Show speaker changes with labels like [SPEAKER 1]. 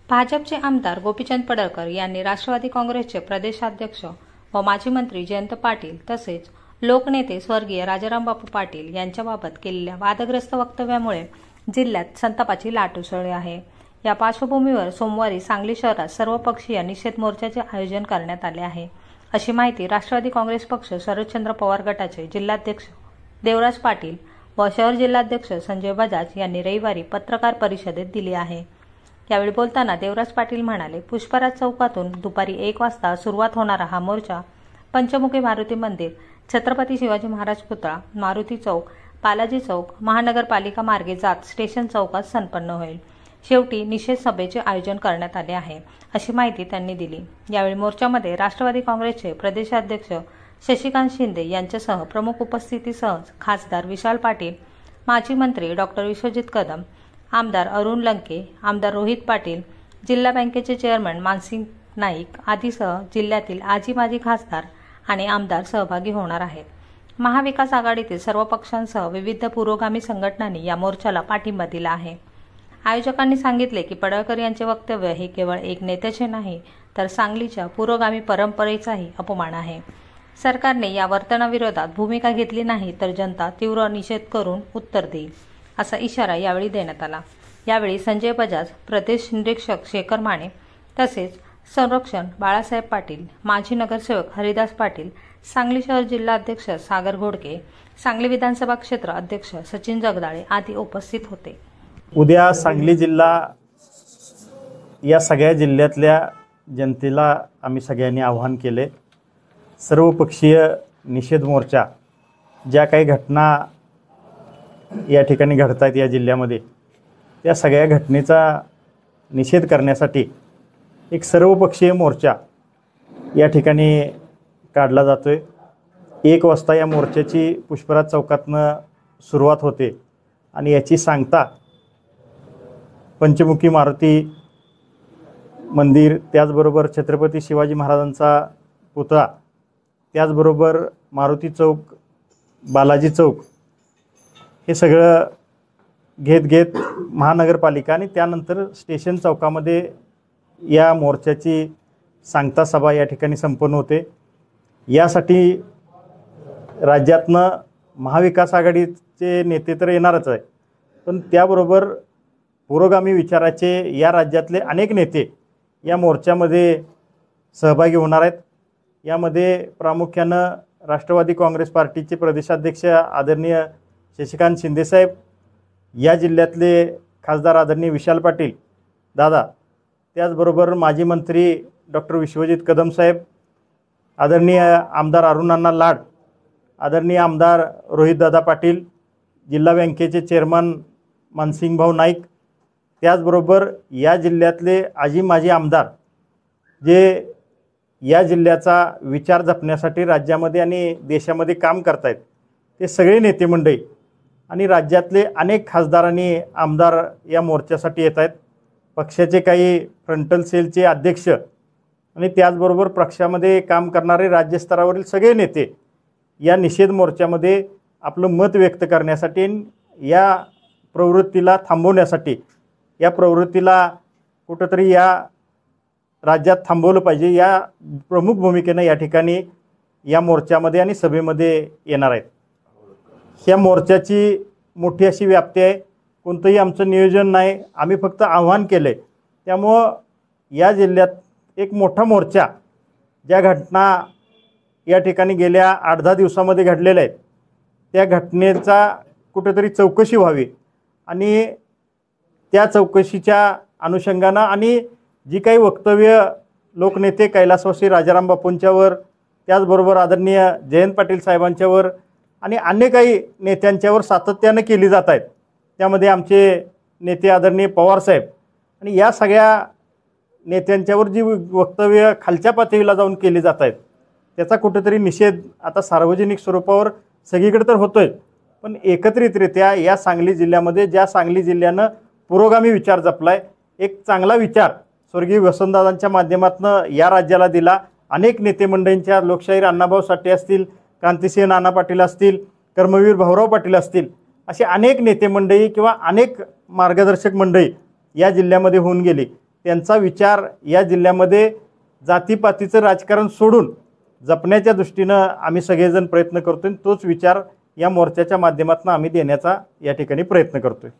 [SPEAKER 1] भाजपचे आमदार गोपीचंद पडळकर यांनी राष्ट्रवादी काँग्रेसचे प्रदेशाध्यक्ष व माजी मंत्री जयंत पाटील तसेच लोकनेते स्वर्गीय राजारामबापू पाटील यांच्याबाबत केलेल्या वादग्रस्त वक्तव्यामुळे जिल्ह्यात संतापाची लाट उसळली आहे। या पार्श्वभूमीवर सोमवारी सांगली शहरात सर्वपक्षीय निषेध मोर्चाचे आयोजन करण्यात आले आहे, अशी माहिती राष्ट्रवादी काँग्रेस पक्ष शरदचंद्र पवार गटाचे जिल्हाध्यक्ष देवराज पाटील व शहर जिल्हाध्यक्ष संजय बजाज यांनी रविवारी पत्रकार परिषदेत दिली आहे। यावेळी बोलताना देवराज पाटील म्हणाले, पुष्पराज चौकातून दुपारी 1 वाजता सुरुवात होणारा हा मोर्चा पंचमुखी मारुती मंदिर, छत्रपती शिवाजी महाराज पुतळा, मारुती चौक, बालाजी चौक, महानगरपालिका मार्गे जात स्टेशन चौकात संपन्न होईल। शेवटी निषेध सभेचे आयोजन करण्यात आले आहे, अशी माहिती त्यांनी दिली। यावेळी मोर्चामध्ये राष्ट्रवादी काँग्रेसचे प्रदेशाध्यक्ष शशिकांत शिंदे यांच्यासह प्रमुख उपस्थितीसह खासदार विशाल पाटील, माजी मंत्री डॉक्टर विश्वजित कदम, आमदार अरुण लंके, आमदार रोहित पाटील, जिल्हा बँकेचे चेअरमन मानसिंग नाईक आदीसह जिल्ह्यातील आजी माजी खासदार आणि आमदार सहभागी होणार आहेत। महाविकास आघाडीतील सर्व पक्षांसह विविध पुरोगामी संघटनांनी या मोर्चाला पाठिंबा दिला आहे। आयोजकांनी सांगितले की पडळकर यांचे वक्तव्य हे केवळ एक नेत्याचे नाही तर सांगलीच्या पुरोगामी परंपरेचाही अपमान आहे। सरकारने या वर्तनाविरोधात भूमिका घेतली नाही तर जनता तीव्र निषेध करून उत्तर देईल, असा इशारा यावेळी देण्यात आला। यावेळी संजय बजाज, प्रदेश निरीक्षक शेखर माने तसेच संरक्षण बाळासाहेब पाटील, माजी नगरसेवक हरिदास पाटील, सांगली शहर जिल्हाध्यक्ष सागर घोडके, सांगली विधानसभा क्षेत्र अध्यक्ष सचिन जगदाळे आदी उपस्थित होते।
[SPEAKER 2] उद्या सांगली जिल्हा या सगळ्या जिल्ह्यातल्या जनतेला आम्ही सगळ्यांनी आवाहन केले, सर्वपक्षीय निषेध मोर्चा ज्या काही घटना या ठिकाणी घडत आहेत या जिल्ह्यामध्ये त्या सगळ्या घटनेचा निषेध करण्यासाठी एक सर्वपक्षीय मोर्चा या ठिकाणी काढला जातोय। 1 वाजता या मोर्चाची पुष्पराज चौकातनं सुरुवात होते आणि याची सांगता पंचमुखी मारुती मंदिर, त्याचबरोबर छत्रपती शिवाजी महाराजांचा पुतळा, त्याचबरोबर मारुती चौक, बालाजी चौक हे सगळं घेत महानगरपालिका आणि त्यानंतर स्टेशन चौकामध्ये या मोर्चाची सांगता सभा या ठिकाणी संपन्न होते। यासाठी राज्यातनं महाविकास आघाडीचे नेते तर येणारच आहे, पण त्याबरोबर पुरोगामी विचाराचे या राज्यातले अनेक नेते या मोर्चामध्ये सहभागी होणार आहेत। यामध्ये प्रामुख्यानं राष्ट्रवादी काँग्रेस पार्टीचे प्रदेशाध्यक्ष आदरणीय शशिकांत शिंदेसाहेब, या जिल्ह्यातले खासदार आदरणीय विशाल पाटील दादा, त्याचबरोबर माजी मंत्री डॉक्टर विश्वजित कदम साहेब, आदरणीय आमदार अरुणांना लाड, आदरणीय आमदार रोहितदादा पाटील, जिल्हा बँकेचे चेअरमन मानसिंग भाऊ नाईक, त्याचबरोबर या जिल्ह्यातले आजी माजी आमदार जे या जिल्ह्याचा विचार जपण्यासाठी राज्यामध्ये आणि देशामध्ये काम करतायत ते सगळे नेते मंडळी आणि राज्यातले अनेक खासदार आणि आमदार या मोर्चासाठी येत आहेत। पक्षाचे काही फ्रंटल सेलचे अध्यक्ष आणि त्याचबरोबर पक्षामध्ये काम करणारे राज्यस्तरावरील सगळे नेते या निषेध मोर्चामध्ये आपलं मत व्यक्त करण्यासाठी, या प्रवृत्तीला थांबवण्यासाठी, या प्रवृत्तीला कुठंतरी या राज्यात थांबवलं पाहिजे या प्रमुख भूमिकेनं या ठिकाणी या मोर्चामध्ये आणि सभेमध्ये येणार आहेत। ह्या मोर्चाची मोठी अशी व्याप्ती आहे, कोणतंही आमचं नियोजन नाही, आम्ही फक्त आव्हान केलं आहे। त्यामुळं या जिल्ह्यात एक मोठा मोर्चा, ज्या घटना या ठिकाणी गेल्या 8-10 दिवसामध्ये घडलेल्या आहेत त्या घटनेचा कुठेतरी चौकशी व्हावी आणि त्या चौकशीच्या अनुषंगानं आणि जी काही वक्तव्य लोकनेते कैलासवासी राजारामबापूंच्यावर, त्याचबरोबर आदरणीय जयंत पाटील साहेबांच्यावर आणि अन्य काही नेत्यांच्यावर सातत्यानं केली जात आहेत, त्यामध्ये आमचे नेते आदरणीय पवारसाहेब आणि या सगळ्या नेत्यांच्यावर जी वक्तव्य खालच्या पातळीला जाऊन केली जात आहेत त्याचा कुठेतरी निषेध आता सार्वजनिक स्वरूपावर सगळीकडे तर होतोय, पण एकत्रितरित्या या सांगली जिल्ह्यामध्ये ज्या सांगली जिल्ह्यानं पुरोगामी विचार जपलाय, एक चांगला विचार स्वर्गीय वसंतदादांच्या माध्यमातून या राज्याला दिला, अनेक नेते मंडळींच्या, लोकशाहीर अण्णाभाऊ साठे असतील, क्रांतिसिंह नाना पाटील असतील, कर्मवीर भाऊराव पाटील असतील, असे अनेक नेते मंडळी किंवा अनेक मार्गदर्शक मंडळी या जिल्ह्यामध्ये होऊन गेली, त्यांचा विचार या जिल्ह्यामध्ये जातीपातीचं राजकारण सोडून जपण्याच्या दृष्टीनं आम्ही सगळेजण प्रयत्न करतोय. तोच विचार या मोर्चाच्या माध्यमातून आम्ही देण्याचा या ठिकाणी प्रयत्न करतोय.